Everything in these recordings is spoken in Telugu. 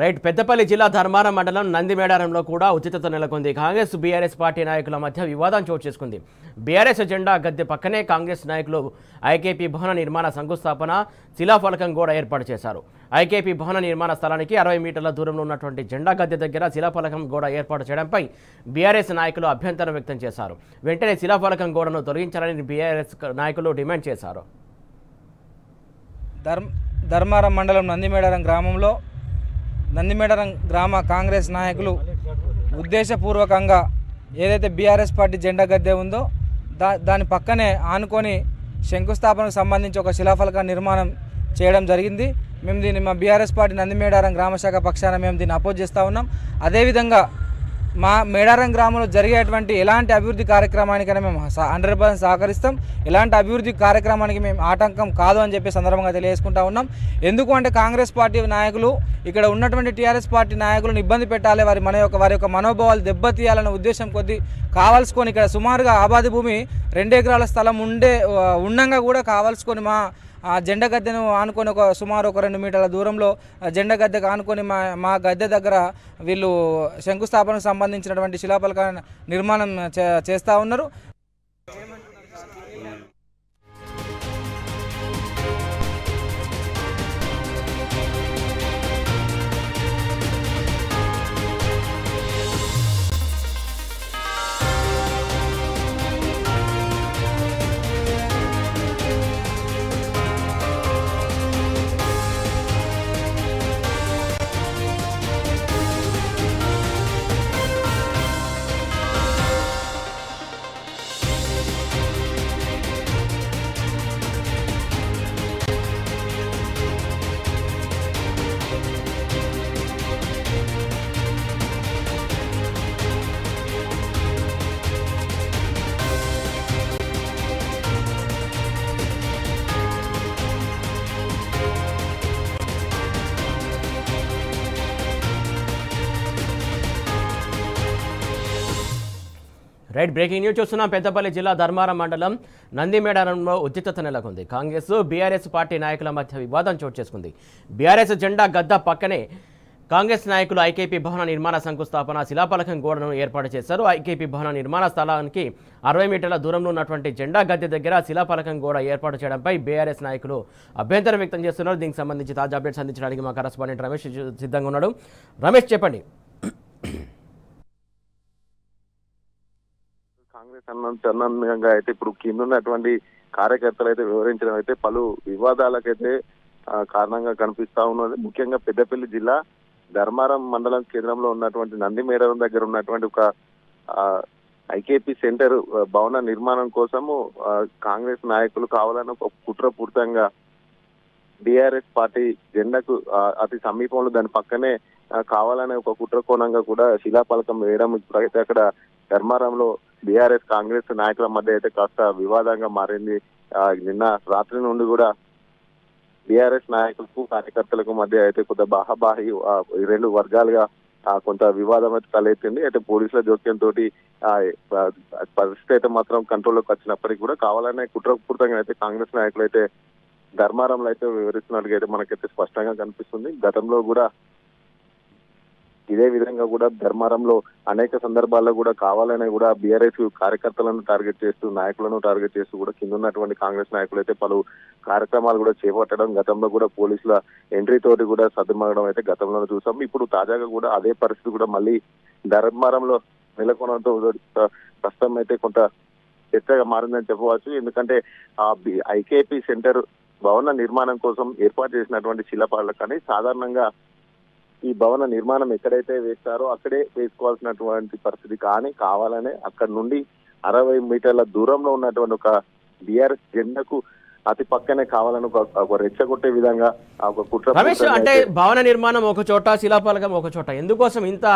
రైట్ పెద్దపల్లి జిల్లా ధర్మారం మండలం నందిమేడారంలో కూడా ఉచితత నెలకొంది. కాంగ్రెస్ బీఆర్ఎస్ పార్టీ నాయకుల మధ్య వివాదం చోటు చేసుకుంది. బీఆర్ఎస్ జెండా గద్దె పక్కనే కాంగ్రెస్ నాయకులు ఐకేపీ భవన నిర్మాణ శంకుస్థాపన శిలాఫలకం కూడా ఏర్పాటు చేశారు. ఐకేపీ భవన నిర్మాణ స్థలానికి 60 మీటర్ల దూరంలో ఉన్నటువంటి జెండా గద్దె దగ్గర శిలాఫలకం గోడ ఏర్పాటు చేయడంపై బీఆర్ఎస్ నాయకులు అభ్యంతరం వ్యక్తం చేశారు. వెంటనే శిలాఫలకం గోడను తొలగించాలని బీఆర్ఎస్ నాయకులు డిమాండ్ చేశారు. ధర్మారం మండలం నందిమేడారం గ్రామంలో నందిమేడారం గ్రామ కాంగ్రెస్ నాయకులు ఉద్దేశపూర్వకంగా ఏదైతే బీఆర్ఎస్ పార్టీ జెండా గద్దె ఉందో దాని పక్కనే ఆనుకొని శంకుస్థాపనకు సంబంధించి ఒక శిలాఫలక నిర్మాణం చేయడం జరిగింది. మేము దీన్ని మా బీఆర్ఎస్ పార్టీ నందిమేడారం గ్రామశాఖ పక్షాన మేము దీన్ని అపోజ్ చేస్తూ ఉన్నాం. అదేవిధంగా మా మేడారం గ్రామంలో జరిగేటువంటి ఎలాంటి అభివృద్ధి కార్యక్రమానికైనా మేము 100% సహకరిస్తాం. ఎలాంటి అభివృద్ధి కార్యక్రమానికి మేము ఆటంకం కాదు అని చెప్పి సందర్భంగా తెలియజేసుకుంటా ఉన్నాం. ఎందుకు అంటే కాంగ్రెస్ పార్టీ నాయకులు ఇక్కడ ఉన్నటువంటి టీఆర్ఎస్ పార్టీ నాయకులను ఇబ్బంది పెట్టాలి, వారి యొక్క మనోభావాలు దెబ్బతీయాలనే ఉద్దేశం కొద్దీ కావాల్సుకొని ఇక్కడ సుమారుగా ఆబాది భూమి 2 ఎకరాల స్థలం ఉండంగా కూడా కావాల్సుకొని మా జెండా గద్దెను ఆనుకొని సుమారు 2 మీటర్ల దూరంలో జెండా గద్దెకు ఆనుకొని మా గద్దె దగ్గర వీళ్ళు శంకుస్థాపనకు సంబంధించినటువంటి శిలాఫలక నిర్మాణం చేస్తూ ఉన్నారు. రైట్ బ్రేకింగ్ న్యూస్ చూస్తున్నాం. పెద్దపల్లి జిల్లా ధర్మారం మండలం నందిమేడారంలో ఉద్రిక్తత నెలకొంది. కాంగ్రెస్ బీఆర్ఎస్ పార్టీ నాయకుల మధ్య వివాదం చోటు చేసుకుంది. బీఆర్ఎస్ జెండా గద్ద పక్కనే కాంగ్రెస్ నాయకులు ఐకేపీ భవన నిర్మాణ శంకుస్థాపన శిలాఫలకం గోడను ఏర్పాటు చేశారు. ఐకేపీ భవన నిర్మాణ స్థలానికి 60 మీటర్ల దూరంలో ఉన్నటువంటి జెండా గద్దె దగ్గర శిలాఫలకం గోడ ఏర్పాటు చేయడంపై బీఆర్ఎస్ నాయకులు అభ్యంతరం వ్యక్తం చేస్తున్నారు. దీనికి సంబంధించి తాజా అప్డేట్స్ అందించడానికి మా కరెస్పాండెంట్ రమేష్ సిద్ధంగా ఉన్నాడు. రమేష్, చెప్పండి. కాంగ్రెస్ అన్నంగా అయితే ఇప్పుడు కింద ఉన్నటువంటి కార్యకర్తలు అయితే వివరించడం అయితే పలు వివాదాలకైతే కారణంగా కనిపిస్తా ఉన్నది. ముఖ్యంగా పెద్దపల్లి జిల్లా ధర్మారం మండలం కేంద్రంలో ఉన్నటువంటి నందిమేడారం దగ్గర ఉన్నటువంటి ఒక ఐకేపీ సెంటర్ భవన నిర్మాణం కోసము కాంగ్రెస్ నాయకులు కావాలని ఒక కుట్రపూరితంగా బీఆర్ఎస్ పార్టీ జెండాకు అతి సమీపంలో దాని పక్కనే కావాలనే ఒక కుట్ర కోణంగా కూడా శిలాఫలకం వేయడం ఇప్పుడైతే అక్కడ ధర్మారంలో బీఆర్ఎస్ కాంగ్రెస్ నాయకుల మధ్య అయితే కాస్త వివాదంగా మారింది. నిన్న రాత్రి నుండి కూడా బీఆర్ఎస్ నాయకులకు కార్యకర్తలకు మధ్య అయితే కొంత బాహాబాహి 2 వర్గాలుగా కొంత వివాదం అయితే తలెత్తింది. అయితే పోలీసుల జోక్యంతో పరిస్థితి అయితే మాత్రం కంట్రోల్లోకి వచ్చినప్పటికీ కూడా కావాలనే కుట్రపూరితంగా అయితే కాంగ్రెస్ నాయకులు అయితే ధర్మారంలో అయితే వివరిస్తున్నట్టుగా అయితే మనకైతే స్పష్టంగా కనిపిస్తుంది. గతంలో కూడా ఇదే విధంగా కూడా ధర్మారంలో అనేక సందర్భాల్లో కూడా కావాలనే కూడా బీఆర్ఎస్ కార్యకర్తలను టార్గెట్ చేస్తూ నాయకులను టార్గెట్ చేస్తూ కూడా కింద ఉన్నటువంటి కాంగ్రెస్ నాయకులు అయితే పలు కార్యక్రమాలు కూడా చేపట్టడం, గతంలో కూడా పోలీసుల ఎంట్రీ తోటి కూడా సద్దుమగడం అయితే గతంలో చూసాం. ఇప్పుడు తాజాగా కూడా అదే పరిస్థితి కూడా మళ్ళీ ధర్మారంలో నెలకొనడంతో ప్రస్తుతం అయితే కొంత చర్చగా మారిందని చెప్పవచ్చు. ఎందుకంటే ఆ ఐకేపీ సెంటర్ భవన నిర్మాణం కోసం ఏర్పాటు చేసినటువంటి శిలాఫలకాన్ని సాధారణంగా ఈ భవన నిర్మాణం ఎక్కడైతే వేస్తారో అక్కడే వేసుకోవాల్సినటువంటి పరిస్థితి, కానీ కావాలనే అక్కడ నుండి 60 మీటర్ల దూరంలో ఉన్నటువంటి ఒక బీఆర్ఎస్ జెండాకు అతి పక్కనే కావాలని ఒక రెచ్చగొట్టే విధంగా ఒక కుట్ర. రమేష్, అంటే భవన నిర్మాణం ఒక చోట, శిలాఫలకం ఒక చోట, ఎందుకోసం ఇంత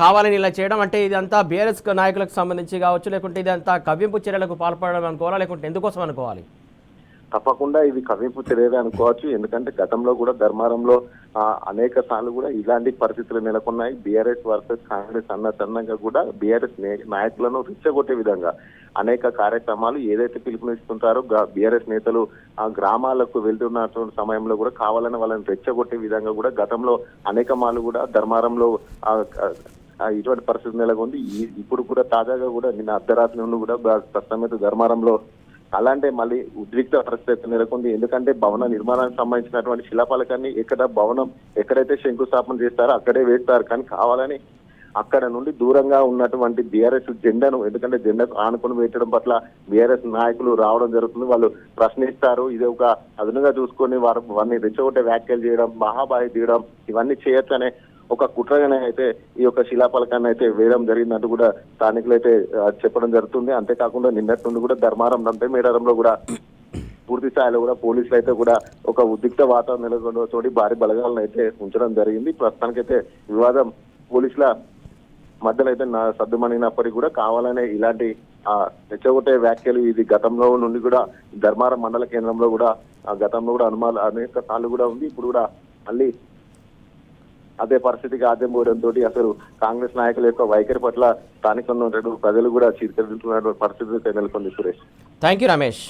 కావాలని ఇలా చేయడం? అంటే ఇదంతా బీఆర్ఎస్ నాయకులకు సంబంధించి కావచ్చు, లేకుంటే ఇదంతా కవ్వింపు చర్యలకు పాల్పడడం అనుకోవాలా, లేకుంటే ఎందుకోసం అనుకోవాలి? తప్పకుండా ఇది కవింపు చర్యగా అనుకోవచ్చు. ఎందుకంటే గతంలో కూడా ధర్మారంలో అనేక సార్లు కూడా ఇలాంటి పరిస్థితులు నెలకొన్నాయి. బీఆర్ఎస్ వర్సెస్ కాంగ్రెస్ అన్నగా కూడా బీఆర్ఎస్ నాయకులను రెచ్చగొట్టే విధంగా అనేక కార్యక్రమాలు ఏదైతే పిలుపునిస్తుంటారో బీఆర్ఎస్ నేతలు ఆ గ్రామాలకు వెళ్తున్నటువంటి సమయంలో కూడా కావాలని వాళ్ళని రెచ్చగొట్టే విధంగా కూడా గతంలో అనేక మార్లు కూడా ధర్మారంలో ఇటువంటి పరిస్థితి నెలకొంది. ఇప్పుడు కూడా తాజాగా కూడా నిన్న అర్ధరాత్రి నుండి కూడా ప్రస్తుతం ధర్మారంలో అలాంటి మళ్ళీ ఉద్రిక్త పరిస్థితి నెలకొంది. ఎందుకంటే భవన నిర్మాణానికి సంబంధించినటువంటి శిలాఫలకాన్ని భవనం ఎక్కడైతే శంకుస్థాపన చేస్తారో అక్కడే వేస్తారు. కానీ కావాలని అక్కడ నుండి దూరంగా ఉన్నటువంటి బీఆర్ఎస్ జెండాను, ఎందుకంటే జెండాకు ఆనుకుని పెట్టడం పట్ల బీఆర్ఎస్ నాయకులు రావడం జరుగుతుంది. వాళ్ళు ప్రశ్నిస్తారు. ఇది ఒక అదునుగా చూసుకొని వారిని రెచ్చగొట్టే వ్యాఖ్యలు చేయడం, మహాబాయి తీయడం ఇవన్నీ చేయొచ్చనే ఒక కుట్రగానే అయితే ఈ యొక్క శిలాఫలకాన్ని అయితే వేయడం జరిగినట్టు కూడా స్థానికులు అయితే చెప్పడం జరుగుతుంది. అంతేకాకుండా నిన్నటి నుండి కూడా ధర్మారం నందిమేడారంలో కూడా పూర్తి స్థాయిలో కూడా పోలీసులు అయితే కూడా ఒక ఉద్రిక్త వాతావరణం నెలకొనడంతో భారీ బలగాలను అయితే ఉంచడం జరిగింది. ప్రస్తుతానికైతే వివాదం పోలీసుల మధ్యలో అయితే సద్దుమణినప్పటికీ కూడా కావాలనే ఇలాంటి రెచ్చగొట్టే వ్యాఖ్యలు ఇది గతంలో నుండి కూడా ధర్మారం మండల కేంద్రంలో కూడా గతంలో కూడా అనుమానాలు అనేక సార్లు కూడా ఉంది. ఇప్పుడు కూడా మళ్ళీ అదే పరిస్థితికి ఆద్యం పోవడంతో అసలు కాంగ్రెస్ నాయకుల యొక్క వైఖరి పట్ల స్థానికంగా ఉన్నటువంటి ప్రజలు కూడా చీర్కెళ్తున్నటువంటి పరిస్థితి నెలకొంది. Suresh, thank you Ramesh.